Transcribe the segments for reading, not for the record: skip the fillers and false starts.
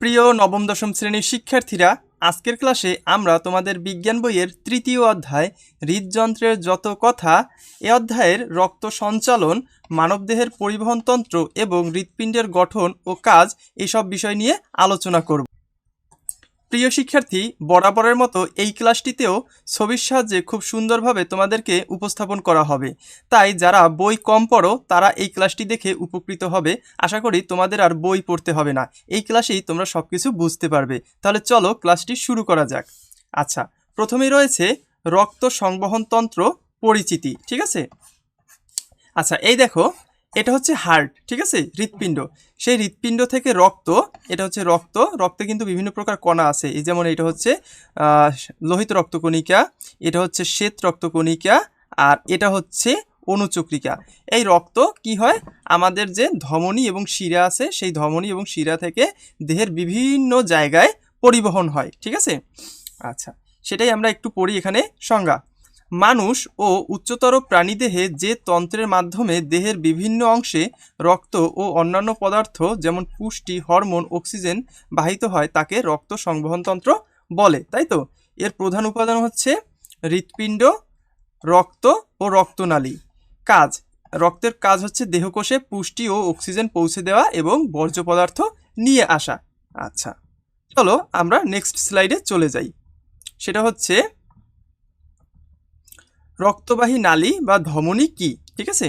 প্রিয় নবম দশম শ্রেণীর শিক্ষার্থীরা, আজকের ক্লাসে আমরা তোমাদের বিজ্ঞান বইয়ের তৃতীয় অধ্যায় হৃদযন্ত্রের যত কথা এ অধ্যায়ের রক্ত সঞ্চালন, মানবদেহের পরিবহনতন্ত্র এবং হৃৎপিণ্ডের গঠন ও কাজ এসব বিষয় নিয়ে আলোচনা করব। প্রিয় শিক্ষার্থী, বরাবরের মতো এই ক্লাসটিতেও ছবির সাহায্যে খুব সুন্দরভাবে তোমাদেরকে উপস্থাপন করা হবে। তাই যারা বই কম পড়ো তারা এই ক্লাসটি দেখে উপকৃত হবে। আশা করি তোমাদের আর বই পড়তে হবে না, এই ক্লাসেই তোমরা সব কিছু বুঝতে পারবে। তাহলে চলো ক্লাসটি শুরু করা যাক। আচ্ছা, প্রথমেই রয়েছে রক্ত সংবহনতন্ত্র পরিচিতি। ঠিক আছে। আচ্ছা, এই দেখো, এটা হচ্ছে হার্ট, ঠিক আছে, হৃৎপিণ্ড। সেই হৃৎপিণ্ড থেকে রক্ত, এটা হচ্ছে রক্ত। রক্তে কিন্তু বিভিন্ন প্রকার কণা আছে, এই যেমন এটা হচ্ছে লোহিত রক্তকণিকা, এটা হচ্ছে শ্বেত রক্তকণিকা, আর এটা হচ্ছে অনুচক্রিকা। এই রক্ত কি হয়, আমাদের যে ধমনী এবং শিরা আছে সেই ধমনী এবং শিরা থেকে দেহের বিভিন্ন জায়গায় পরিবহন হয়। ঠিক আছে। আচ্ছা, সেটাই আমরা একটু পড়ি এখানে সংজ্ঞা। মানুষ ও উচ্চতর প্রাণীদেহে যে তন্ত্রের মাধ্যমে দেহের বিভিন্ন অংশে রক্ত ও অন্যান্য পদার্থ যেমন পুষ্টি, হরমোন, অক্সিজেন বাহিত হয় তাকে রক্ত সংবহনতন্ত্র বলে, তাই তো। এর প্রধান উপাদান হচ্ছে হৃৎপিণ্ড, রক্ত ও রক্তনালী। কাজ, রক্তের কাজ হচ্ছে দেহকোষে পুষ্টি ও অক্সিজেন পৌঁছে দেওয়া এবং বর্জ্য পদার্থ নিয়ে আসা। আচ্ছা, চলো আমরা নেক্সট স্লাইডে চলে যাই। সেটা হচ্ছে রক্তবাহী নালী বা ধমনী কি। ঠিক আছে।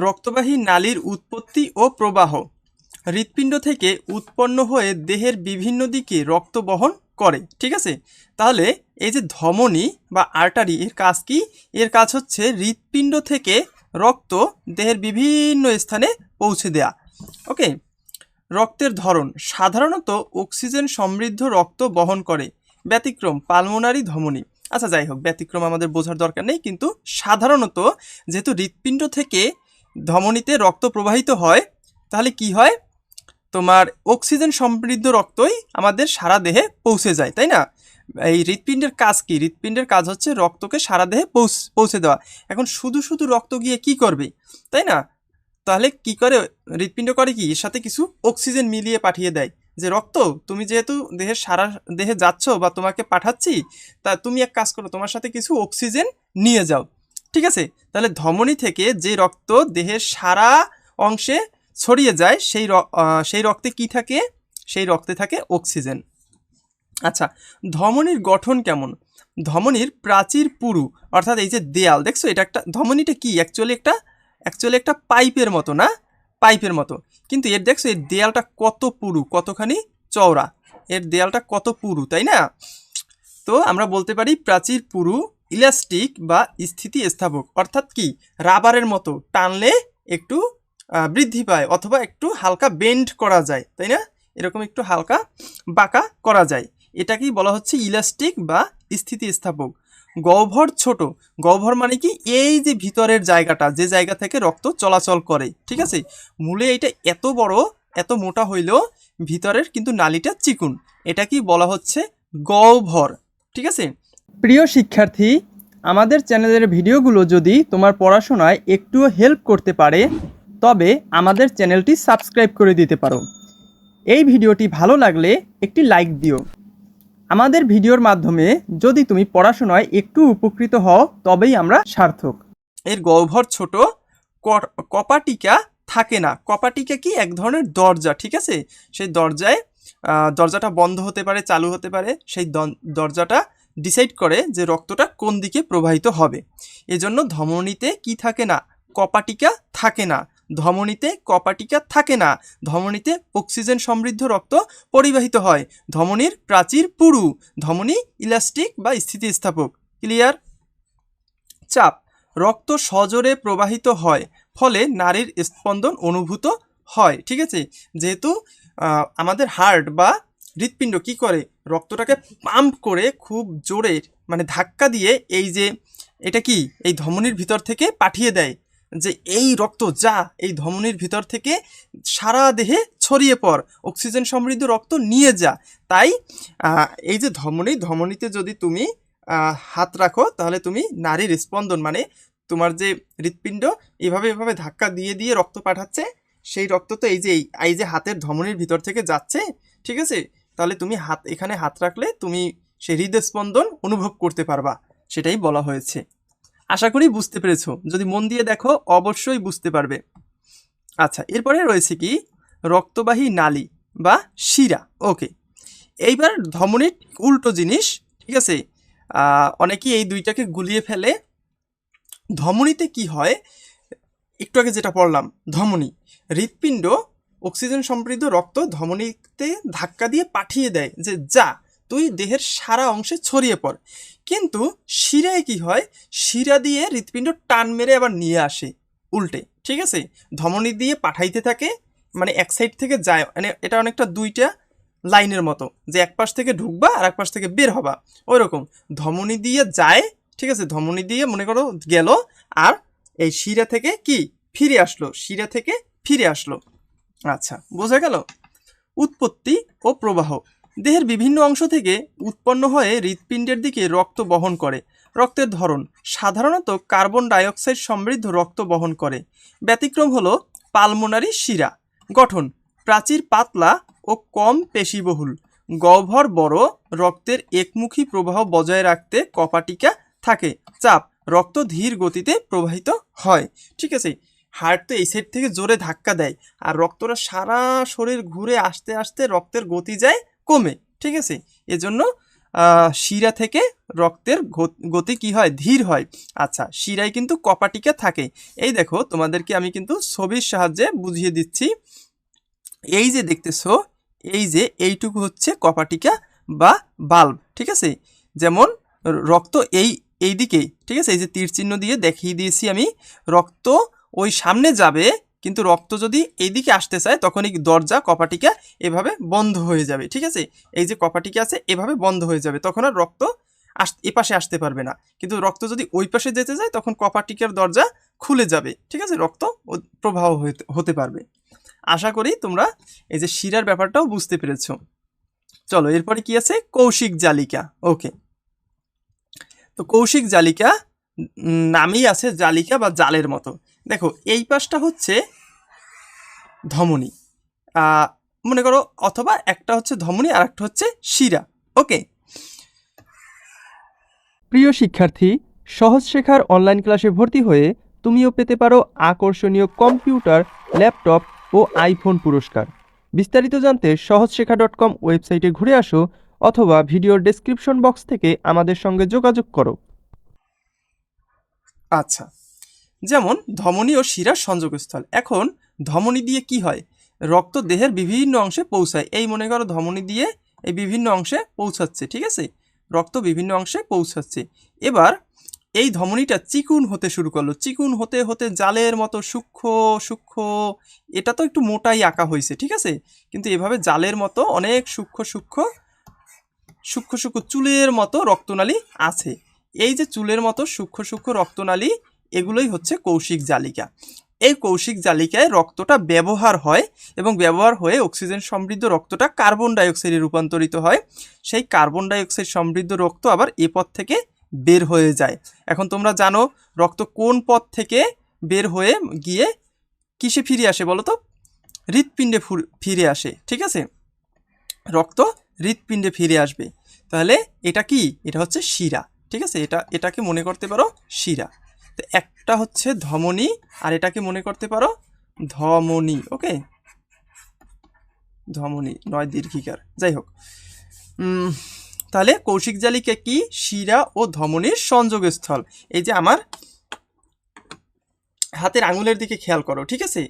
রক্তবাহী নালীর উৎপত্তি ও প্রবাহ। হৃৎপিণ্ড থেকে উৎপন্ন হয়ে দেহের বিভিন্ন দিকে রক্ত বহন করে। ঠিক আছে। তাহলে এই যে ধমনী বা আর্টারি, এর কাজ কি? এর কাজ হচ্ছে হৃৎপিণ্ড থেকে রক্ত দেহের বিভিন্ন স্থানে পৌঁছে দেয়া। ওকে। রক্তের ধরন, সাধারণত অক্সিজেন সমৃদ্ধ রক্ত বহন করে। ব্যতিক্রম পালমোনারি ধমনী। আচ্ছা, যাই হোক, ব্যতিক্রম আমাদের বোঝার দরকার নেই, কিন্তু সাধারণত যেহেতু হৃৎপিণ্ড থেকে ধমনীতে রক্ত প্রবাহিত হয়, তাহলে কি হয়, তোমার অক্সিজেন সমৃদ্ধ রক্তই আমাদের সারা দেহে পৌঁছে যায়, তাই না। এই হৃৎপিণ্ডের কাজ কি? হৃৎপিণ্ডের কাজ হচ্ছে রক্তকে সারা দেহে পৌঁছে দেওয়া। এখন শুধু শুধু রক্ত গিয়ে কি করবে, তাই না। তাহলে কি করে হৃৎপিণ্ড করে কি, এর সাথে কিছু অক্সিজেন মিলিয়ে পাঠিয়ে দেয়, যে রক্ত তুমি যেহেতু দেহের সারা দেহে যাচ্ছ বা তোমাকে পাঠাচ্ছি, তা তুমি এক কাজ করো, তোমার সাথে কিছু অক্সিজেন নিয়ে যাও। ঠিক আছে। তাহলে ধমনী থেকে যে রক্ত দেহের সারা অংশে ছড়িয়ে যায় সেই রক্তে কি থাকে? সেই রক্তে থাকে অক্সিজেন। আচ্ছা, ধমনীর গঠন কেমন? ধমনীর প্রাচীর পুরু, অর্থাৎ এই যে দেয়াল দেখছো, এটা একটা ধমনীটা কি অ্যাকচুয়ালি একটা পাইপের মতো, না, পাইপের মতো। কিন্তু এর দেখছো এর দেয়ালটা কত পুরু, কতখানি চওড়া, এর দেয়ালটা কত পুরু, তাই না। তো আমরা বলতে পারি প্রাচীর পুরু, ইলাস্টিক বা স্থিতিস্থাপক, অর্থাৎ কি রাবারের মতো টানলে একটু বৃদ্ধি পায় অথবা একটু হালকা বেন্ড করা যায়, তাই না, এরকম একটু হালকা বাঁকা করা যায়। এটাকেই বলা হচ্ছে ইলাস্টিক বা স্থিতিস্থাপক। গহ্বর ছোট। গহ্বর মানে কি, এই যে ভিতরের জায়গাটা, যে জায়গা থেকে রক্ত চলাচল করে। ঠিক আছে। মূলে এটা এত বড়, এত মোটা হইলেও ভিতরের কিন্তু নালীটা চিকুন, এটাকেই বলা হচ্ছে গহ্বর। ঠিক আছে। প্রিয় শিক্ষার্থী, আমাদের চ্যানেলের ভিডিওগুলো যদি তোমার পড়াশোনায় একটুও হেল্প করতে পারে তবে আমাদের চ্যানেলটি সাবস্ক্রাইব করে দিতে পারো। এই ভিডিওটি ভালো লাগলে একটি লাইক দিও। আমাদের ভিডিওর মাধ্যমে যদি তুমি পড়াশোনায় একটু উপকৃত হও তবেই আমরা সার্থক। এর গহ্বর ছোট, কপাটিকা থাকে না। কপাটিকা কি, এক ধরনের দরজা। ঠিক আছে। সেই দরজাটা বন্ধ হতে পারে, চালু হতে পারে। সেই দরজাটা ডিসাইড করে যে রক্তটা কোন দিকে প্রবাহিত হবে। এজন্য ধমনীতে কি থাকে না, কপাটিকা থাকে না। ধমনীতে কপাটিকা থাকে না। ধমনীতে অক্সিজেন সমৃদ্ধ রক্ত পরিবাহিত হয়। ধমনীর প্রাচীর পুরু। ধমনী ইলাস্টিক বা স্থিতিস্থাপক। ক্লিয়ার। চাপ, রক্ত সজোরে প্রবাহিত হয়, ফলে নাড়ির স্পন্দন অনুভূত হয়। ঠিক আছে। যেহেতু আমাদের হার্ট বা হৃৎপিণ্ড কি করে, রক্তটাকে পাম্প করে খুব জোরে, মানে ধাক্কা দিয়ে, এই যে এটা কি, এই ধমনীর ভিতর থেকে পাঠিয়ে দেয় যে এই রক্ত যা, এই ধমনীর ভিতর থেকে সারা দেহে ছড়িয়ে পড়, অক্সিজেন সমৃদ্ধ রক্ত নিয়ে যা। তাই এই যে ধমনীতে যদি তুমি হাত রাখো তাহলে তুমি নাড়ির স্পন্দন, মানে তোমার যে হৃৎপিণ্ড এভাবে ধাক্কা দিয়ে দিয়ে রক্ত পাঠাচ্ছে, সেই রক্ত তো এই যে হাতের ধমনির ভিতর থেকে যাচ্ছে, ঠিক আছে? তাহলে তুমি এখানে হাত রাখলে তুমি সেই হৃদস্পন্দন অনুভব করতে পারবা, সেটাই বলা হয়েছে। আশা করি বুঝতে পেরেছো, যদি মন দিয়ে দেখো অবশ্যই বুঝতে পারবে। আচ্ছা, এরপরে রয়েছে কি রক্তবাহী নালী বা শিরা। ওকে, এইবার ধমনির উল্টো জিনিস, ঠিক আছে? অনেকেই এই দুইটাকে গুলিয়ে ফেলে। ধমনিতে কি হয়, একটু আগে যেটা পড়লাম, ধমনী, হৃৎপিণ্ড অক্সিজেন সমৃদ্ধ রক্ত ধমনীতে ধাক্কা দিয়ে পাঠিয়ে দেয় যে যা তুই দেহের সারা অংশে ছড়িয়ে পড়। কিন্তু শিরায় কি হয়, শিরা দিয়ে হৃৎপিণ্ড টান মেরে আবার নিয়ে আসে উল্টে, ঠিক আছে? ধমনী দিয়ে পাঠাইতে থাকে, মানে এক সাইড থেকে যায়, মানে এটা অনেকটা দুইটা লাইনের মতো, যে এক পাশ থেকে ঢুকবা আর এক পাশ থেকে বের হবা, ওই রকম ধমনী দিয়ে যায়, ঠিক আছে? ধমনী দিয়ে মনে করো গেল, আর এই শিরা থেকে কি ফিরে আসলো, শিরা থেকে ফিরে আসলো। আচ্ছা, বোঝা গেল? উৎপত্তি ও প্রবাহ, দেহের বিভিন্ন অংশ থেকে উৎপন্ন হয়ে হৃৎপিণ্ডের দিকে রক্ত বহন করে। রক্তের ধরন সাধারণত কার্বন ডাইঅক্সাইড সমৃদ্ধ রক্ত বহন করে। ব্যতিক্রম হলো পালমোনারি শিরা। গঠন প্রাচীর পাতলা ও কম পেশিবহুল। গহ্বর বড়, রক্তের একমুখী প্রবাহ বজায় রাখতে কপাটিকা থাকে। চাপ রক্ত ধীর গতিতে প্রবাহিত হয়, ঠিক আছে? হার্ট তো এই সাইড থেকে জোরে ধাক্কা দেয়, আর রক্তটা সারা শরীর ঘুরে আস্তে আস্তে রক্তের গতি যায় কমে, ঠিক আছে? এজন্য শিরা থেকে রক্তের গতি কি হয়, ধীর হয়। আচ্ছা, শিরায় কিন্তু কপাটিকা থাকে। এই দেখো, তোমাদেরকে আমি কিন্তু ছবির সাহায্যে বুঝিয়ে দিচ্ছি। এই যে দেখতেছো, এই যে এইটুকু হচ্ছে কপাটিকা বা বাল্ব, ঠিক আছে? যেমন রক্ত এই দিকেই, ঠিক আছে? এই যে তীর চিহ্ন দিয়ে দেখিয়ে দিয়েছি আমি, রক্ত ওই সামনে যাবে, কিন্তু রক্ত যদি এইদিকে আসতে চায় তখন এই দরজা কপাটিকা এভাবে বন্ধ হয়ে যাবে, ঠিক আছে? এই যে কপাটিকা আছে এভাবে বন্ধ হয়ে যাবে, তখন আর রক্ত এপাশে আসতে পারবে না। কিন্তু রক্ত যদি ওই পাশে যেতে যায় তখন কপাটিকার দরজা খুলে যাবে, ঠিক আছে? রক্ত প্রবাহ হতে পারবে। আশা করি তোমরা এই যে শিরার ব্যাপারটাও বুঝতে পেরেছো। চলো, এরপরে কি আছে, কৌশিক জালিকা। ওকে, তো কৌশিক জালিকা নামেই আছে জালিকা বা জালের মতো। দেখো, এই পাশটা হচ্ছে ধমনী, মনে করো, অথবা একটা হচ্ছে ধমনী আর একটা হচ্ছে শিরা। ওকে, প্রিয় শিক্ষার্থী, সহজ শেখার অনলাইন ক্লাসে ভর্তি হয়ে তুমিও পেতে পারো আকর্ষণীয় কম্পিউটার, ল্যাপটপ ও আইফোন পুরস্কার। বিস্তারিত জানতে সহজশেখা.com ওয়েবসাইটে ঘুরে আসো, অথবা ভিডিওর ডেসক্রিপশন বক্স থেকে আমাদের সঙ্গে যোগাযোগ করো। আচ্ছা, যেমন ধমনী ও শিরার সংযোগস্থল। এখন ধমনী দিয়ে কি হয়, রক্ত দেহের বিভিন্ন অংশে পৌঁছায়। এই মনে করো ধমনী দিয়ে এই বিভিন্ন অংশে পৌঁছাচ্ছে, ঠিক আছে? রক্ত বিভিন্ন অংশে পৌঁছাচ্ছে। এবার এই ধমনীটা চিকুন হতে শুরু করলো, চিকুন হতে হতে জালের মতো সূক্ষ্ম সূক্ষ্ম, এটা তো একটু মোটাই আঁকা হয়েছে, ঠিক আছে? কিন্তু এভাবে জালের মতো অনেক সূক্ষ্ম সূক্ষ্ম সূক্ষ্ম সূক্ষ্ম চুলের মতো রক্তনালী আছে। এই যে চুলের মতো সূক্ষ্ম সূক্ষ্ম রক্তনালী, এগুলোই হচ্ছে কৌশিক জালিকা। এই কৌশিক জালিকায় রক্তটা ব্যবহার হয়, এবং ব্যবহার হয়ে অক্সিজেন সমৃদ্ধ রক্তটা কার্বন ডাইঅক্সাইডে রূপান্তরিত হয়। সেই কার্বন ডাইঅক্সাইড সমৃদ্ধ রক্ত আবার এ পথ থেকে বের হয়ে যায়। এখন তোমরা জানো রক্ত কোন পথ থেকে বের হয়ে গিয়ে কিসে ফিরে আসে বলো তো? হৃৎপিণ্ডে ফিরে আসে, ঠিক আছে? রক্ত হৃৎপিণ্ডে ফিরে আসবে। তাহলে এটা কি, এটা হচ্ছে শিরা, ঠিক আছে? এটাকে মনে করতে পারো শিরা। তো একটা হচ্ছে ধমনী, আর এটাকে মনে করতে পারো ধমনী। ওকে, ধমনী নয় দীর্ঘিকার, যাই হোক। তাহলে কৌশিক জালিকা কি, শিরা ও ধমনীর সংযোগস্থল। এই যে আমার হাতের আঙুলের দিকে খেয়াল করো, ঠিক আছে?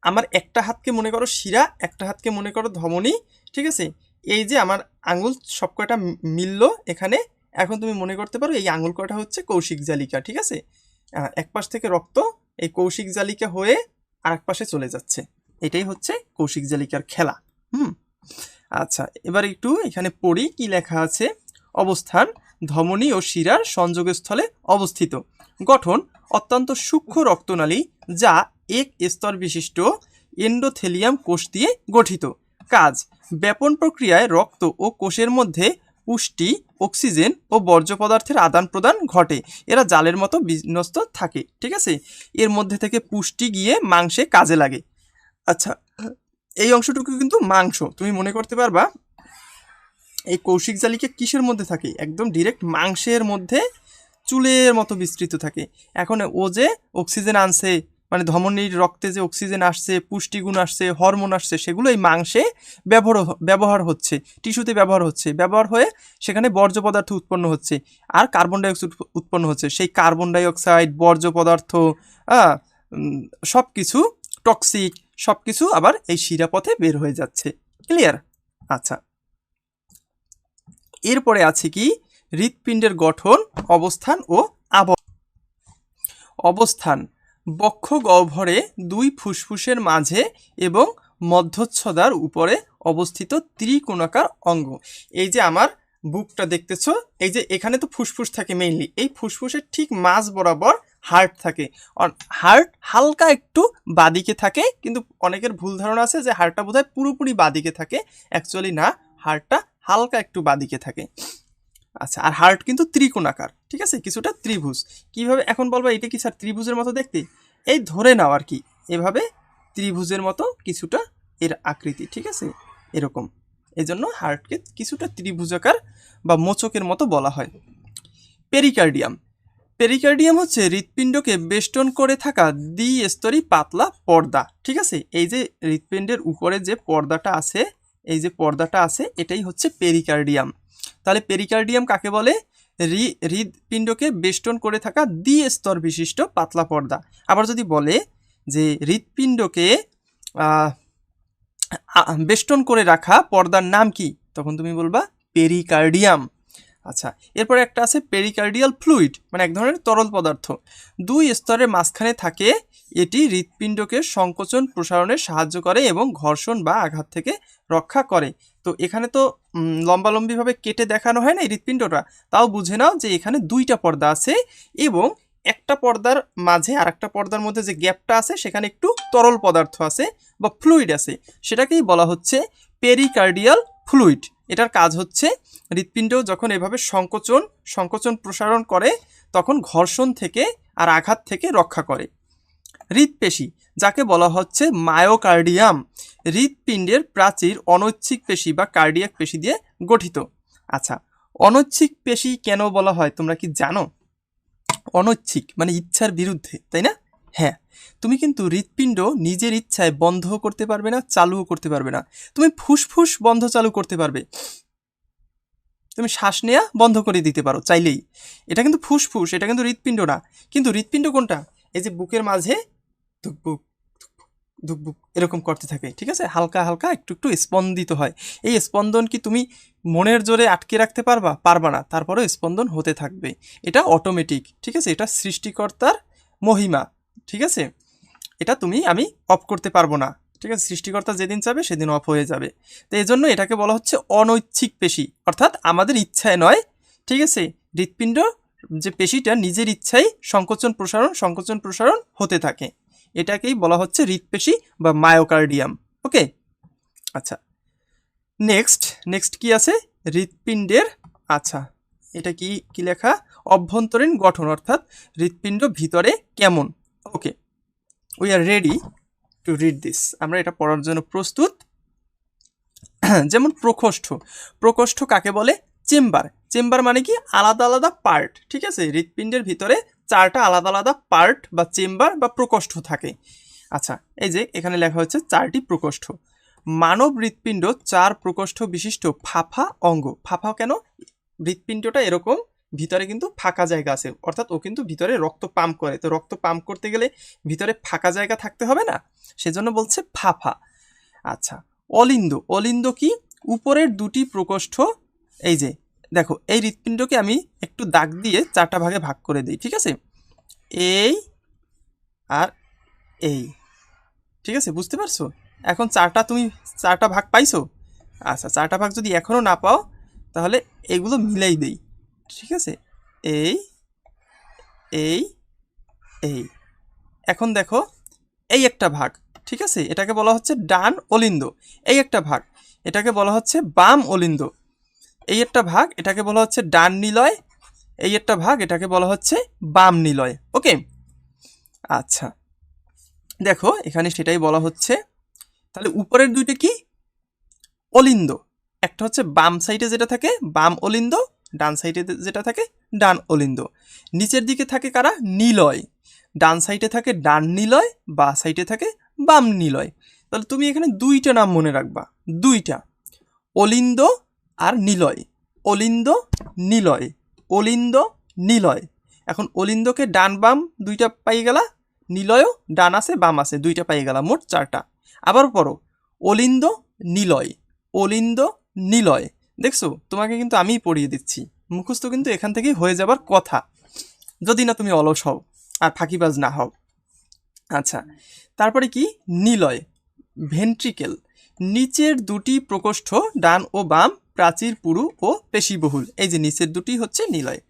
আমার একটা হাতকে মনে করো শিরা, একটা হাতকে মনে করো ধমনী, ঠিক আছে? এই যে আমার আঙুল সবকটা মিললো এখানে, এখন তুমি মনে করতে পারো এই আঙুল কটা হচ্ছে কৌশিক জালিকা, ঠিক আছে? এক পাশ থেকে রক্ত এই কৌশিক জালিকা হয়ে আরেক পাশে চলে যাচ্ছে, এটাই হচ্ছে কৌশিক জালিকার খেলা। আচ্ছা, এবার একটু এখানে পড়ি কি লেখা আছে। অবস্থান ধমনী ও শিরার সংযোগস্থলে অবস্থিত। গঠন অত্যন্ত সূক্ষ্ম রক্তনালী, যা এক স্তর বিশিষ্ট এন্ডোথেলিয়াম কোষ দিয়ে গঠিত। কাজ ব্যাপন প্রক্রিয়ায় রক্ত ও কোষের মধ্যে পুষ্টি, অক্সিজেন ও বর্জ্য পদার্থের আদান প্রদান ঘটে। এরা জালের মতো বিন্যস্ত থাকে, ঠিক আছে? এর মধ্যে থেকে পুষ্টি গিয়ে মাংসে কাজে লাগে। আচ্ছা, এই অংশটুকু কিন্তু মাংস। তুমি মনে করতে পারবা এই কৌশিক জালিকা কিসের মধ্যে থাকে, একদম ডিরেক্ট মাংসের মধ্যে চুলের মতো বিস্তৃত থাকে। এখন ও যে অক্সিজেন আনছে, মানে ধমনীর রক্তে যে অক্সিজেন আসছে, পুষ্টিগুণ আসছে, হরমোন আসছে, সেগুলো এই মাংসে ব্যবহার হচ্ছে, টিস্যুতে ব্যবহার হয়ে সেখানে বর্জ্য পদার্থ উৎপন্ন হচ্ছে, আর কার্বন ডাইঅক্সাইড উৎপন্ন হচ্ছে। সেই কার্বন ডাইঅক্সাইড, বর্জ্য পদার্থ, সব কিছু টক্সিক, সব কিছু আবার এই শিরাপথে বের হয়ে যাচ্ছে। ক্লিয়ার? আচ্ছা, এরপরে আছে কি হৃৎপিণ্ডের গঠন, অবস্থান ও অবস্থান। বক্ষ গহ্বরে দুই ফুসফুসের মাঝে এবং মধ্যচ্ছদার উপরে অবস্থিত ত্রিকোণাকার অঙ্গ। এই যে আমার বুকটা দেখতেছো, এই যে এখানে তো ফুসফুস থাকে মেইনলি, এই ফুসফুসের ঠিক মাঝ বরাবর হার্ট থাকে। হার্ট হালকা একটু বাদিকে থাকে, কিন্তু অনেকের ভুল ধারণা আছে যে হার্টটা বোধহয় পুরোপুরি বাদিকে থাকে। অ্যাকচুয়ালি না, হার্টটা হালকা একটু বাদিকে থাকে। আচ্ছা, আর হার্ট কিন্তু ত্রিকোণাকার, ঠিক আছে, কিছুটা ত্রিভুজ। কিভাবে এখন বলবো এটা কি স্যার ত্রিভুজের মতো দেখতে? এই ধরে নাও আর কি, এভাবে ত্রিভুজের মতো কিছুটা এর আকৃতি, ঠিক আছে, এরকম। এই জন্য হার্টকে কিছুটা ত্রিভুজাকার বা মোচকের মতো বলা হয়। পেরিকার্ডিয়াম। পেরিকার্ডিয়াম হচ্ছে হৃৎপিণ্ডকে বেষ্টন করে থাকা দ্বিস্তরী পাতলা পর্দা, ঠিক আছে। এই যে হৃৎপিণ্ডের উপরে যে পর্দাটা আছে, এই যে পর্দাটা আছে, এটাই হচ্ছে পেরিকার্ডিয়াম। তাহলে পেরিকার্ডিয়াম কাকে বলে? হৃৎপিণ্ডকে বেষ্টন করে থাকা দ্বিস্তর বিশিষ্ট পাতলা পর্দা। আবার যদি বলে যে হৃৎপিণ্ডকে বেষ্টন করে রাখা পর্দার নাম কি, তখন তুমি বলবা পেরিকার্ডিয়াম। আচ্ছা, এরপরে একটা আছে পেরিকার্ডিয়াল ফ্লুইড, মানে এক ধরনের তরল পদার্থ, দুই স্তরের মাঝখানে থাকে। এটি হৃৎপিণ্ডকে সংকোচন প্রসারণে সাহায্য করে এবং ঘর্ষণ বা আঘাত থেকে রক্ষা করে। তো এখানে তো লম্বালম্বিভাবে কেটে দেখানো হয় না এই হৃৎপিণ্ডটা, তাও বুঝে নাও যে এখানে দুইটা পর্দা আছে, এবং একটা পর্দার মাঝে আর একটা পর্দার মধ্যে যে গ্যাপটা আছে সেখানে একটু তরল পদার্থ আছে বা ফ্লুইড আছে, সেটাকেই বলা হচ্ছে পেরিকার্ডিয়াল ফ্লুইড। এটার কাজ হচ্ছে হৃৎপিণ্ড যখন এভাবে সংকোচন প্রসারণ করে, তখন ঘর্ষণ থেকে আর আঘাত থেকে রক্ষা করে। হৃৎপেশি, যাকে বলা হচ্ছে মায়োকার্ডিয়াম, হৃৎপিণ্ডের প্রাচীর অনৈচ্ছিক পেশি বা কার্ডিয়াক পেশি দিয়ে গঠিত। আচ্ছা, অনৈচ্ছিক পেশি কেন বলা হয় তোমরা কি জানো? অনৈচ্ছিক মানে ইচ্ছার বিরুদ্ধে, তাই না? হ্যাঁ, তুমি কিন্তু হৃৎপিণ্ড নিজের ইচ্ছায় বন্ধ করতে পারবে না, চালুও করতে পারবে না। তুমি ফুসফুস বন্ধ চালু করতে পারবে, তুমি শ্বাস নেওয়া বন্ধ করে দিতে পারো চাইলেই, এটা কিন্তু ফুসফুস, এটা কিন্তু হৃৎপিণ্ড না। কিন্তু হৃৎপিণ্ড কোনটা? এই যে বুকের মাঝে ধুকবুক ধুকবুক এরকম করতে থাকে, ঠিক আছে, হালকা হালকা একটু একটু স্পন্দিত হয়। এই স্পন্দন কি তুমি মনের জোরে আটকে রাখতে পারবা না, তারপরেও স্পন্দন হতে থাকবে। এটা অটোমেটিক, ঠিক আছে, এটা সৃষ্টিকর্তার মহিমা, ঠিক আছে, এটা আমি অফ করতে পারবো না, ঠিক আছে, সৃষ্টিকর্তা যেদিন চাবে সেদিন অফ হয়ে যাবে। তো এই জন্য এটাকে বলা হচ্ছে অনৈচ্ছিক পেশি, অর্থাৎ আমাদের ইচ্ছায় নয়, ঠিক আছে। হৃৎপিণ্ড যে পেশিটা নিজের ইচ্ছায় সংকোচন প্রসারণ হতে থাকে, এটাকেই বলা হচ্ছে হৃৎপেশি বা মায়োকার্ডিয়াম। ওকে, আচ্ছা, নেক্সট কি আছে হৃৎপিণ্ডের, আচ্ছা এটা কি লেখা, অভ্যন্তরীণ গঠন, অর্থাৎ হৃৎপিণ্ড ভিতরে কেমন। Okay, we are ready to read this, আমরা এটা পড়ার জন্য প্রস্তুত। যেমন প্রকোষ্ঠ কাকে বলে? চেম্বার মানে কি আলাদা আলাদা পার্ট, ঠিক আছে, হৃৎপিণ্ডের ভিতরে চারটা আলাদা আলাদা পার্ট বা চেম্বার বা প্রকোষ্ঠ থাকে। আচ্ছা, এই যে এখানে লেখা হচ্ছে চারটি প্রকোষ্ঠ। মানব হৃৎপিণ্ড চার প্রকোষ্ঠ বিশিষ্ট ফাঁপা অঙ্গ। ফাঁপা কেন? হৃৎপিণ্ডটা এরকম ভিতরে কিন্তু ফাঁকা জায়গা আছে, অর্থাৎ ও কিন্তু ভিতরে রক্ত পাম্প করে, তো রক্ত পাম্প করতে গেলে ভিতরে ফাঁকা জায়গা থাকতে হবে না, সেজন্য বলছে ফাঁপা। আচ্ছা, অলিন্দ কি? উপরের দুটি প্রকোষ্ঠ, এই যে দেখো এই হৃৎপিণ্ডকে আমি একটু দাগ দিয়ে চারটা ভাগে ভাগ করে দিই, ঠিক আছে, এই আর এই, ঠিক আছে, বুঝতে পারছো? এখন তুমি চারটা ভাগ পাইছো? আচ্ছা, চারটা ভাগ যদি এখনও না পাও তাহলে এগুলো মিলাই দেই, ঠিক আছে, এই এই এই। এখন দেখো এই একটা ভাগ, ঠিক আছে, এটাকে বলা হচ্ছে ডান অলিন্দ। এই একটা ভাগ, এটাকে বলা হচ্ছে বাম অলিন্দ। এই একটা ভাগ, এটাকে বলা হচ্ছে ডান নিলয়। এই একটা ভাগ, এটাকে বলা হচ্ছে বাম নিলয়। ওকে, আচ্ছা, দেখো এখানে সেটাই বলা হচ্ছে। তাহলে উপরের দুইটা কি? অলিন্দ। একটা হচ্ছে বাম সাইডে যেটা থাকে বাম অলিন্দ, ডান সাইডে যেটা থাকে ডান অলিন্দ। নিচের দিকে থাকে কারা? নিলয়। ডান সাইডে থাকে ডান নিলয়, বা সাইডে থাকে বাম নিলয়। তাহলে তুমি এখানে দুইটা নাম মনে রাখবা, দুইটা, অলিন্দ আর নিলয়। অলিন্দ নিলয়, অলিন্দ নিলয়। এখন অলিন্দকে ডান বাম দুইটা পাই গেলা, নিলয়ও ডান আছে বাম আছে দুইটা পাই গেলা, মোট চারটা। আবার পড়ো অলিন্দ নিলয়, অলিন্দ নিলয়। দেখছো, তোমাকে কিন্তু আমিই পড়িয়ে দিচ্ছি, মুখস্থ কিন্তু এখান থেকেই হয়ে যাবার কথা, যদি না তুমি অলস হও আর ফাঁকিবাজ না হও। আচ্ছা, তারপরে কি? নিলয়, ভেন্ট্রিকেল। নিচের দুটি প্রকোষ্ঠ ডান ও বাম, প্রাচীর পুরু ও পেশিবহুল। এই যে নিচের দুটি হচ্ছে নিলয়।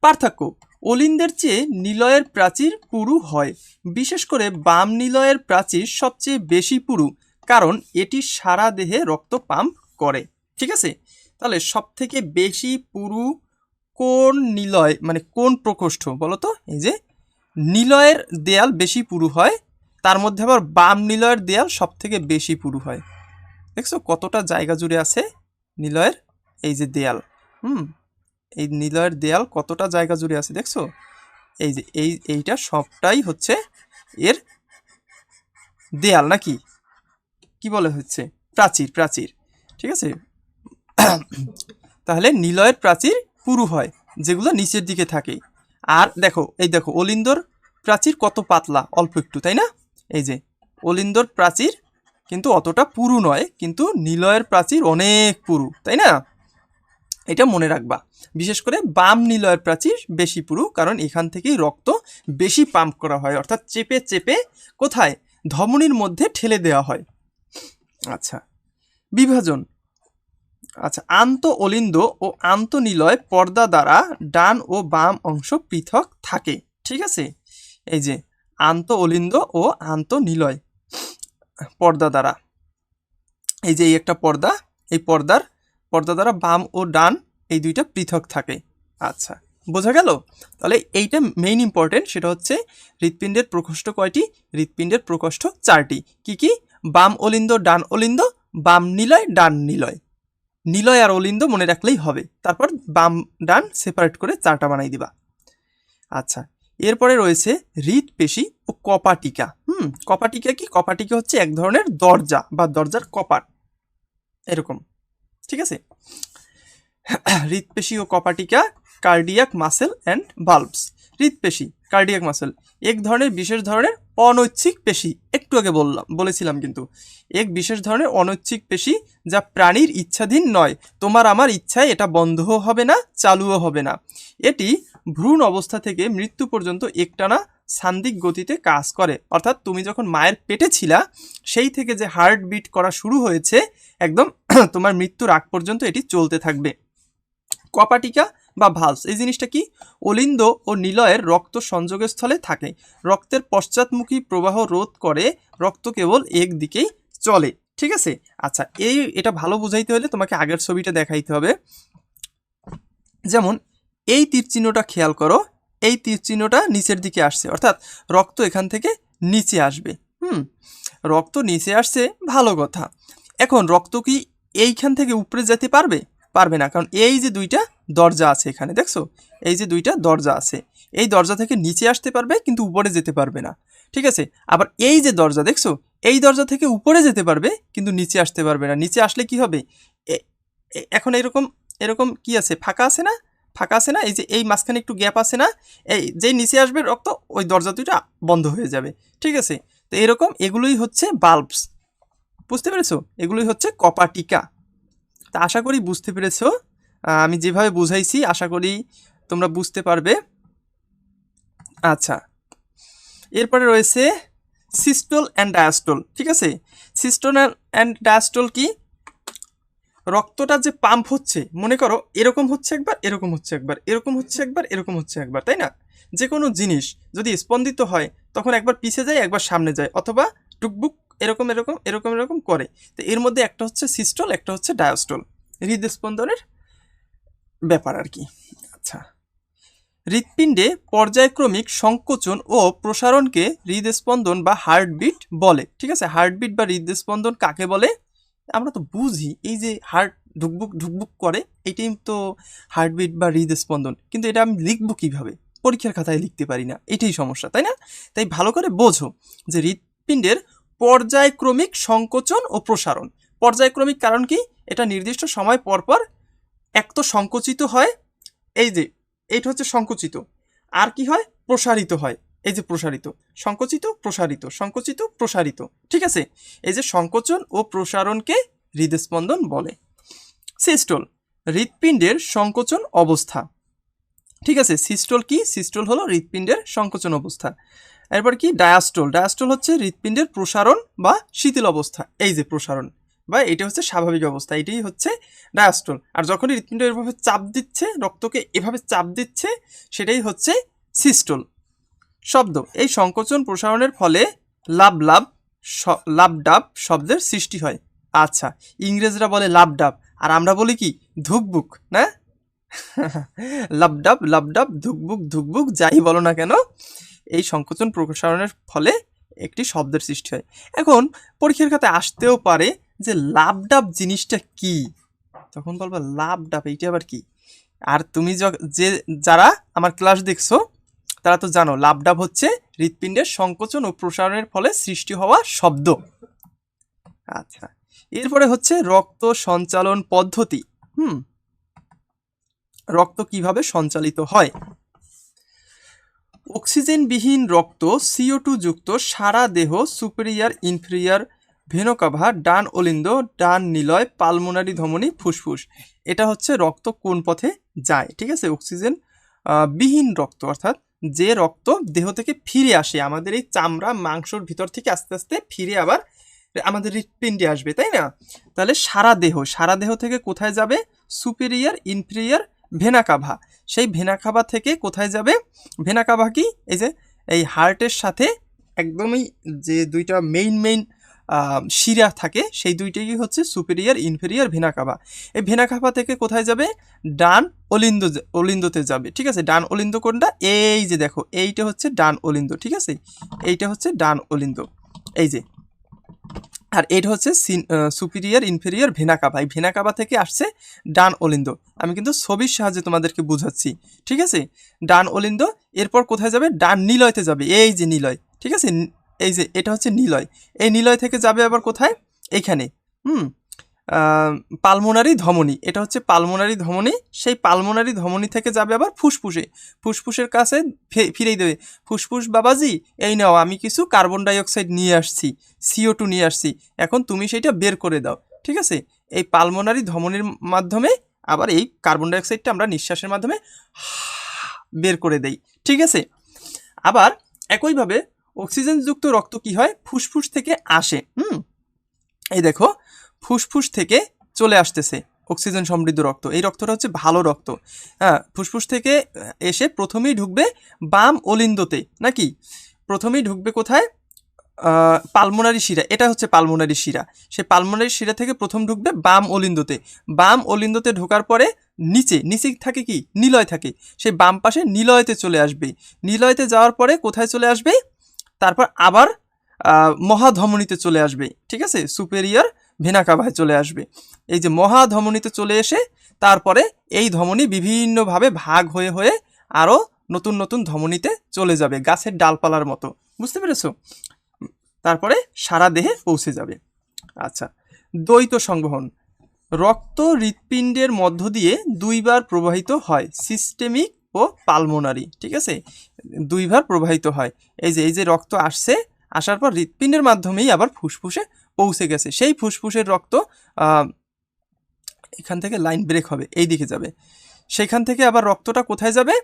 পার্থক্য: অলিন্দের চেয়ে নিলয়ের প্রাচীর পুরু হয়। বিশেষ করে বাম নিলয়ের প্রাচীর সবচেয়ে বেশি পুরু, কারণ এটি সারা দেহে রক্ত পাম্প করে। ঠিক আছে, তাহলে সব থেকে বেশি পুরু কোন নিলয়, মানে কোন প্রকোষ্ঠ বলো তো? এই যে নিলয়ের দেয়াল বেশি পুরু হয়, তার মধ্যে আবার বাম নিলয়ের দেয়াল সব থেকে বেশি পুরু হয়। দেখছো কতটা জায়গা জুড়ে আছে নিলয়ের এই যে দেয়াল। এই নিলয়ের দেয়াল কতটা জায়গা জুড়ে আছে দেখছো? এই যে এইটা সবটাই হচ্ছে এর দেয়াল, নাকি কি বলে হচ্ছে? প্রাচীর, প্রাচীর। ঠিক আছে, তাহলে নিলয়ের প্রাচীর পুরু হয় যেগুলো নিচের দিকে থাকে। আর দেখো, এই দেখো অলিন্দর প্রাচীর কত পাতলা, অল্প একটু, তাই না? এই যে অলিন্দর প্রাচীর কিন্তু অতটা পুরু নয়, কিন্তু নিলয়ের প্রাচীর অনেক পুরু, তাই না? এটা মনে রাখবা। বিশেষ করে বাম নিলয়ের প্রাচীর বেশি পুরু, কারণ এখান থেকেই রক্ত বেশি পাম্প করা হয়, অর্থাৎ চেপে চেপে কোথায়? ধমনীর মধ্যে ঠেলে দেওয়া হয়। আচ্ছা, বিভাজন। আচ্ছা, আন্ত অলিন্দ ও আন্ত নিলয় পর্দা দ্বারা ডান ও বাম অংশ পৃথক থাকে। ঠিক আছে, এই যে আন্ত অলিন্দ ও আন্ত নিলয় পর্দা দ্বারা, এই যে এই একটা পর্দা, এই পর্দা দ্বারা বাম ও ডান এই দুইটা পৃথক থাকে। আচ্ছা, বোঝা গেল? তাহলে এইটা মেইন ইম্পর্টেন্ট, সেটা হচ্ছে হৃৎপিণ্ডের প্রকোষ্ঠ কয়টি? হৃৎপিণ্ডের প্রকোষ্ঠ চারটি। কি কি? বাম অলিন্দ, ডান অলিন্দ, বাম নিলয়, ডান নিলয়। নিলয় আর অলিন্দ মনে রাখলেই হবে, তারপর বাম ডান সেপারেট করে চারটা বানাই দিবা। আচ্ছা, এরপরে রয়েছে হৃৎপেশি ও কপাটিকা। কপাটিকা কি? কপাটিকা হচ্ছে এক ধরনের দরজা বা দরজার কপাট, এরকম। ঠিক আছে, হৃৎপেশি ও কপাটিকা কার্ডিয়াক মাসেল অ্যান্ড ভালভস। হৃৎপেশি, কার্ডিয়াক মাসেল এক ধরনের বিশেষ ধরনের অনৈচ্ছিক পেশি, একটু আগে বলেছিলাম কিন্তু, এক বিশেষ ধরনের অনৈচ্ছিক পেশি যা প্রাণীর ইচ্ছাধীন নয়। তোমার আমার ইচ্ছায় এটা বন্ধও হবে না, চালুও হবে না। এটি ভ্রূণ অবস্থা থেকে মৃত্যু পর্যন্ত একটানা সান্দিক গতিতে কাজ করে। অর্থাৎ তুমি যখন মায়ের পেটে ছিলা সেই থেকে যে হার্ট বিট করা শুরু হয়েছে, একদম তোমার মৃত্যুর আগ পর্যন্ত এটি চলতে থাকবে। কপাটিকা বা ভালস, এই জিনিসটা কি? অলিন্দ ও নিলয়ের রক্ত সংযোগের স্থলে থাকে, রক্তের পশ্চাৎমুখী প্রবাহ রোধ করে, রক্ত কেবল একদিকেই চলে। ঠিক আছে, আচ্ছা, এটা ভালো বুঝাইতে হলে তোমাকে আগের ছবিটা দেখাইতে হবে। যেমন এই তীর চিহ্নটা খেয়াল করো, এই তীর চিহ্নটা নিচের দিকে আসছে, অর্থাৎ রক্ত এখান থেকে নিচে আসবে। রক্ত নিচে আসছে, ভালো কথা। এখন রক্ত কি এইখান থেকে উপরে যেতে পারবে? পারবে না, কারণ এই যে দুইটা দরজা আছে এখানে, দেখছো এই যে দুইটা দরজা আছে, এই দরজা থেকে নিচে আসতে পারবে কিন্তু উপরে যেতে পারবে না। ঠিক আছে, আবার এই যে দরজা দেখছো, এই দরজা থেকে উপরে যেতে পারবে কিন্তু নিচে আসতে পারবে না। নিচে আসলে কি হবে? এখন এরকম এরকম কি আছে? ফাঁকা আছে না? ফাঁকা আছে না? এই যে এই মাঝখানে একটু গ্যাপ আছে না? এই যেই নিচে আসবে রক্ত, ওই দরজা দুইটা বন্ধ হয়ে যাবে। ঠিক আছে, তো এরকম এগুলোই হচ্ছে বাল্বস। বুঝতে পেরেছো? এগুলোই হচ্ছে কপাটিকা। তা আশা করি বুঝতে পেরেছো। আমি যেভাবে বুঝাইছি আশা করি তোমরা বুঝতে পারবে। আচ্ছা, এরপরে রয়েছে সিস্টোল অ্যান্ড ডায়াস্টোল। ঠিক আছে, সিস্টোল অ্যান্ড ডায়াস্টোল কি? রক্তটা যে পাম্প হচ্ছে, মনে করো এরকম হচ্ছে একবার, এরকম হচ্ছে একবার, এরকম হচ্ছে একবার, এরকম হচ্ছে একবার, তাই না? যে কোনো জিনিস যদি স্পন্দিত হয় তখন একবার পিছে যায়, একবার সামনে যায়, অথবা টুকবুক এরকম এরকম এরকম এরকম করে। তো এর মধ্যে একটা হচ্ছে সিস্টোল, একটা হচ্ছে ডায়াস্টোল, হৃদস্পন্দনের ব্যাপার আর কি। আচ্ছা, হৃৎপিণ্ডে পর্যায়ক্রমিক সংকোচন ও প্রসারণকে হৃদস্পন্দন বা হার্টবিট বলে। ঠিক আছে, হার্টবিট বা হৃদস্পন্দন কাকে বলে? আমরা তো বুঝি এই যে হার্ট ঢুকবুক ঢুকবুক করে, এটাই তো হার্টবিট বা হৃদস্পন্দন, কিন্তু এটা আমি লিখবো কিভাবে? পরীক্ষার খাতায় লিখতে পারি না, এটাই সমস্যা, তাই না? তাই ভালো করে বোঝো যে হৃৎপিণ্ডের পর্যায়ক্রমিক সংকোচন ও প্রসারণ। পর্যায়ক্রমিক কারণ কি? এটা নির্দিষ্ট সময় পরপর এক তো সংকুচিত হয়, এই যে এইটা হচ্ছে সংকুচিত, আর কি হয়? প্রসারিত হয়। এই যে প্রসারিত, সংকুচিত, প্রসারিত, সংকুচিত, প্রসারিত। ঠিক আছে, এই যে সংকোচন ও প্রসারণকে হৃদস্পন্দন বলে। সিস্টোল, হৃৎপিণ্ডের সংকোচন অবস্থা। ঠিক আছে, সিস্টোল কি? সিস্টোল হলো হৃৎপিণ্ডের সংকোচন অবস্থা। এরপর কি? ডায়াস্টোল। ডায়াস্টোল হচ্ছে হৃৎপিণ্ডের প্রসারণ বা শিথিল অবস্থা। এই যে প্রসারণ বা এটা হচ্ছে স্বাভাবিক অবস্থা, এটাই হচ্ছে ডায়াস্টোল। আর যখনই হৃৎপিণ্ড এভাবে চাপ দিচ্ছে, রক্তকে এভাবে চাপ দিচ্ছে, সেটাই হচ্ছে সিস্টোল। শব্দ, এই সংকোচন প্রসারণের ফলে লাভ লাভ লাভ ডাব শব্দের সৃষ্টি হয়। আচ্ছা, ইংরেজরা বলে লাভ ডাব, আর আমরা বলি কি? ধুকবুক, না? লাবডাব লাবডাব, ধুকবুক ধুকবুক, যাই বলো না কেন, এই সংকোচন প্রসারণের ফলে একটি শব্দের সৃষ্টি হয়। এখন পরীক্ষার খাতায় আসতেও পারে যে লাবডাব জিনিসটা কি, তখন বলবো লাবডাব এইটা আবার কি? আর তুমি যে যারা আমার ক্লাস দেখছো তারা তো জানো লাবডাব হচ্ছে হৃৎপিণ্ডের সংকোচন ও প্রসারণের ফলে সৃষ্টি হওয়া শব্দ। আচ্ছা, এরপরে হচ্ছে রক্ত সঞ্চালন পদ্ধতি। রক্ত কিভাবে সঞ্চালিত হয়? অক্সিজেনবিহীন রক্ত CO2 যুক্ত সারা দেহ সুপেরিয়ার ইনফেরিয়ার ভেনোকাভা, ডান অলিন্দ, ডান নিলয়, পালমোনারি ধমনী, ফুসফুস। এটা হচ্ছে রক্ত কোন পথে যায়। ঠিক আছে, অক্সিজেন বিহীন রক্ত, অর্থাৎ যে রক্ত দেহ থেকে ফিরে আসে, আমাদের এই চামড়া মাংসর ভিতর থেকে আস্তে আস্তে ফিরে আবার আমাদের হৃৎপিণ্ডে আসবে, তাই না? তাহলে সারা দেহ থেকে কোথায় যাবে? Superior inferior vena cava. সেই ভেনাকাভা থেকে কোথায় যাবে? ভেনাকাভা কি? এই যে এই হার্টের সাথে একদমই যে দুইটা মেইন শিরা থাকে, সেই দুইটাই হচ্ছে সুপেরিয়ার ইনফেরিয়ার ভেনাকাভা। এই ভেনাকাভা থেকে কোথায় যাবে? ডান অলিন্দতে যাবে। ঠিক আছে, ডান অলিন্দ কোনটা? এই যে দেখো, এইটা হচ্ছে ডান অলিন্দ। ঠিক আছে, এইটা হচ্ছে ডান অলিন্দ, এই যে। আর এটা হচ্ছে সুপিরিয়ার ইনফেরিয়ার ভেনাকাভা। এই ভেনাকাভা থেকে আসছে ডান অলিন্দ। আমি কিন্তু ছবির সাহায্যে তোমাদেরকে বুঝাচ্ছি। ঠিক আছে, ডান অলিন্দ। এরপর কোথায় যাবে? ডান নিলয়তে যাবে, এই যে নিলয়। ঠিক আছে, এই যে এটা হচ্ছে নিলয়। এই নিলয় থেকে যাবে আবার কোথায়? এইখানে পালমোনারি ধমনী। এটা হচ্ছে পালমোনারি ধমনী। সেই পালমোনারি ধমনী থেকে যাবে আবার ফুসফুসে। ফুসফুসের কাছে ফিরেই দেবে, ফুসফুস বাবাজি এই নাও, আমি কিছু কার্বন ডাইঅক্সাইড নিয়ে আসছি, CO2 নিয়ে আসছি, এখন তুমি সেটা বের করে দাও। ঠিক আছে, এই পালমোনারি ধমনীর মাধ্যমে আবার এই কার্বন ডাইঅক্সাইডটা আমরা নিঃশ্বাসের মাধ্যমে বের করে দেই। ঠিক আছে, আবার একইভাবে অক্সিজেনযুক্ত রক্ত কি হয়? ফুসফুস থেকে আসে। এই দেখো, ফুসফুস থেকে চলে আসতেছে অক্সিজেন সমৃদ্ধ রক্ত। এই রক্তটা হচ্ছে ভালো রক্ত। হ্যাঁ, ফুসফুস থেকে এসে প্রথমেই ঢুকবে বাম অলিন্দতে, নাকি? প্রথমেই ঢুকবে কোথায়? পালমোনারি শিরা। এটা হচ্ছে পালমোনারি শিরা। সেই পালমোনারি শিরা থেকে প্রথম ঢুকবে বাম অলিন্দতে। বাম অলিন্দতে ঢোকার পরে নিচে থাকে কি? নিলয় থাকে। সেই বাম পাশে নিলয়তে চলে আসবে। নিলয়তে যাওয়ার পরে কোথায় চলে আসবে? তারপর আবার মহাধমনীতে চলে আসবে। ঠিক আছে, সুপেরিয়ার ভেনাকাভায় চলে আসবে। এই যে মহাধমনীতে চলে এসে তারপরে এই ধমনী বিভিন্নভাবে ভাগ হয়ে হয়ে আরও নতুন নতুন ধমনীতে চলে যাবে, গাছের ডালপালার মতো। বুঝতে পেরেছো? তারপরে সারা দেহে পৌঁছে যাবে। আচ্ছা, দ্বৈত সংবহন। রক্ত হৃৎপিণ্ডের মধ্য দিয়ে দুইবার প্রবাহিত হয়, সিস্টেমিক ও পালমোনারি। ঠিক আছে, দুইবার প্রবাহিত হয়। এই যে রক্ত আসছে, আসার পর হৃৎপিণ্ডের মাধ্যমেই আবার ফুসফুসে পৌঁছে গেছে। সেই ফুসফুসের রক্ত এখান থেকে লাইন ব্রেক হবে, এই দিকে যাবে। সেখান থেকে আবার রক্তটা কোথায় যাবে?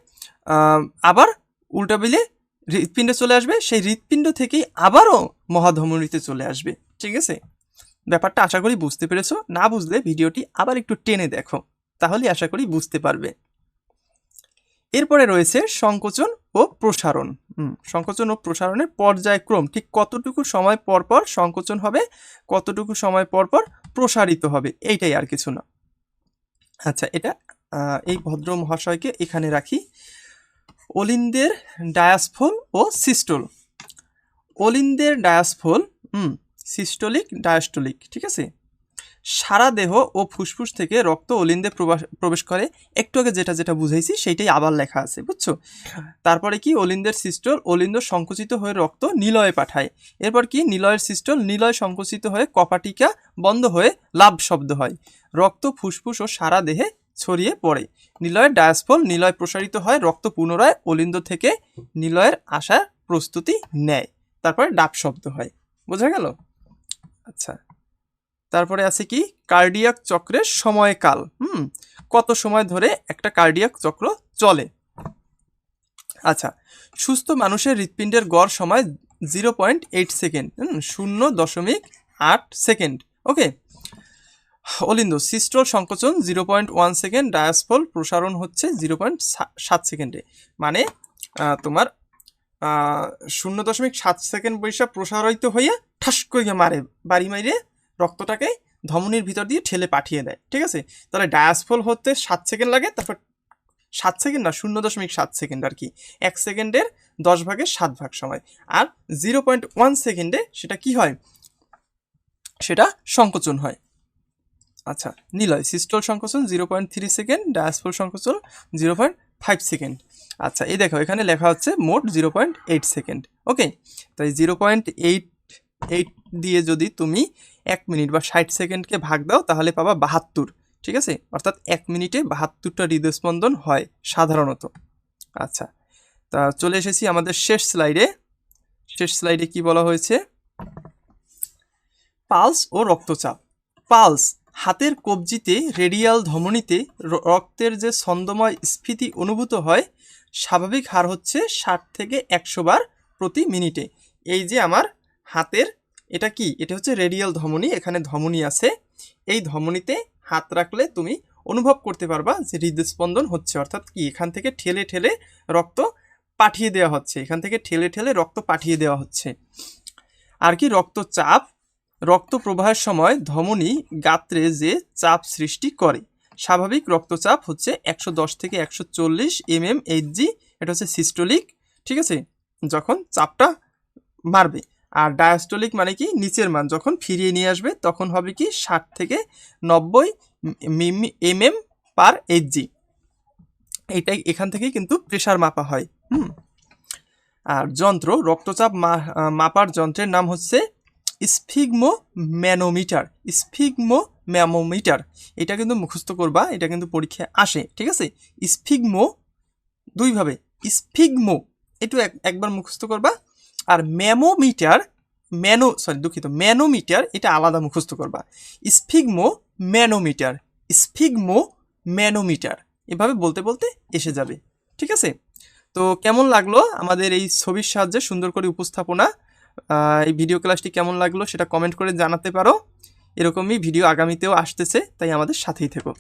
আবার উল্টা বিলে হৃৎপিণ্ডে চলে আসবে। সেই হৃৎপিণ্ড থেকেই আবারও মহাধমনীতে চলে আসবে। ঠিক আছে, ব্যাপারটা আশা করি বুঝতে পেরেছো। না বুঝলে ভিডিওটি আবার একটু টেনে দেখো, তাহলে আশা করি বুঝতে পারবে। এরপরে রয়েছে সংকোচন ও প্রসারণ। সংকোচন ও প্রসারণের পর্যায়ক্রম, ঠিক কতটুকু সময় পর পর সংকোচন হবে, কতটুকু সময় পর পর প্রসারিত হবে, এইটাই আর কিছু না। আচ্ছা, এটা এই ভদ্র মহাশয়কে এখানে রাখি। অলিন্দের ডায়াসফল ও সিস্টোল। অলিন্দের ডায়াসফল সিস্টোলিক ডায়াস্টোলিক, ঠিক আছে। সারা দেহ ও ফুসফুস থেকে রক্ত অলিন্দে প্রবেশ করে। একটু আগে যেটা যেটা বুঝাইছি সেইটাই আবার লেখা আছে, বুঝছো। তারপরে কি অলিন্দের সিস্টোল, অলিন্দ সংকুচিত হয়ে রক্ত নিলয়ে পাঠায়। এরপর কি নিলয়ের সিস্টোল, নিলয় সংকুচিত হয়ে কপাটিকা বন্ধ হয়ে লাভ শব্দ হয়। রক্ত ফুসফুস ও সারা দেহে ছড়িয়ে পড়ে। নিলয়ের ডায়াসফল, নিলয় প্রসারিত হয়, রক্ত পুনরায় অলিন্দ থেকে নিলয়ের আসার প্রস্তুতি নেয়। তারপরে ডাব শব্দ হয়। বোঝা গেল? আচ্ছা, তারপরে আছে কি কার্ডিয়াক চক্রের সময়কাল। কত সময় ধরে একটা কার্ডিয়াক চক্র চলে। আচ্ছা, সুস্থ মানুষের হৃৎপিণ্ডের গড় সময় 0.8 সেকেন্ড, 0.8 সেকেন্ড। ওকে। অলিন্দ সিস্টোল সংকোচন 0.1 সেকেন্ড, ডায়াসফল প্রসারণ হচ্ছে 0.7 সেকেন্ডে। মানে তোমার 0.7 সেকেন্ড বৈশা প্রসারিত হইয়া ঠাস করে মারে, বাড়ি মাইরে রক্তটাকে ধমনির ভিতর দিয়ে ঠেলে পাঠিয়ে দেয়, ঠিক আছে। তাহলে ডায়াসফল হতে 7 সেকেন্ড লাগে, তারপর 7 সেকেন্ড না 0.7 সেকেন্ড আর কি, 1 সেকেন্ডের 10 ভাগের 7 ভাগ সময়। আর 0.1 সেকেন্ডে সেটা কি হয়, সেটা সংকোচন হয়। আচ্ছা, নিলয় সিস্টোল সংকোচন 0.3 সেকেন্ড, ডায়াসফল সংকোচন 0.5 সেকেন্ড। আচ্ছা, এই দেখো এখানে লেখা হচ্ছে মোট 0.8 সেকেন্ড। ওকে, তাই 0.8 দিয়ে যদি তুমি 1 মিনিট বা 60 সেকেন্ডকে ভাগ দাও তাহলে পাবা 72, ঠিক আছে। অর্থাৎ 1 মিনিটে 72টা হৃদস্পন্দন হয় সাধারণত। আচ্ছা, তা চলে এসেছি আমাদের শেষ স্লাইডে। শেষ স্লাইডে কি বলা হয়েছে, পালস ও রক্তচাপ। পালস হাতের কবজিতে রেডিয়াল ধমনীতে রক্তের যে ছন্দময় স্ফীতি অনুভূত হয়। স্বাভাবিক হার হচ্ছে 60 থেকে 100 বার প্রতি মিনিটে। এই যে আমার হাতের এটা কি, এটা হচ্ছে রেডিয়াল ধমনী, এখানে ধমনী আছে। এই ধমনীতে হাত রাখলে তুমি অনুভব করতে পারবা যে হৃদস্পন্দন হচ্ছে, অর্থাৎ কি এখান থেকে ঠেলে ঠেলে রক্ত পাঠিয়ে দেওয়া হচ্ছে, এখান থেকে ঠেলে ঠেলে রক্ত পাঠিয়ে দেওয়া হচ্ছে। আর কি রক্তচাপ, রক্ত প্রবাহের সময় ধমনী গাত্রে যে চাপ সৃষ্টি করে। স্বাভাবিক রক্তচাপ হচ্ছে 110 থেকে 140 mmHg, এটা হচ্ছে সিস্টোলিক, ঠিক আছে, যখন চাপটা বাড়বে। আর ডায়াস্টোলিক মানে কি নিচের মান যখন ফিরিয়ে নিয়ে আসবে তখন হবে কি 60 থেকে 90 mm/Hg। এইটাই এখান থেকেই কিন্তু প্রেসার মাপা হয়। আর যন্ত্র, রক্তচাপ মাপার যন্ত্রের নাম হচ্ছে স্ফিগমোম্যানোমিটার। স্ফিগমোম্যানোমিটার এটা কিন্তু মুখস্থ করবা, এটা কিন্তু পরীক্ষায় আসে, ঠিক আছে। স্ফিগমো দুইভাবে, স্ফিগমো একটু একবার মুখস্থ করবা, আর ম্যামোমিটার ম্যানোমিটার এটা আলাদা মুখস্থ করবা। স্ফিগমোম্যানোমিটার এভাবে বলতে বলতে এসে যাবে, ঠিক আছে। তো কেমন লাগলো আমাদের এই ছবির সাহায্যে সুন্দর করে উপস্থাপনা, এই ভিডিও ক্লাসটি কেমন লাগলো সেটা কমেন্ট করে জানাতে পারো। এরকমই ভিডিও আগামীতেও আসতেছে, তাই আমাদের সাথেই থেকো।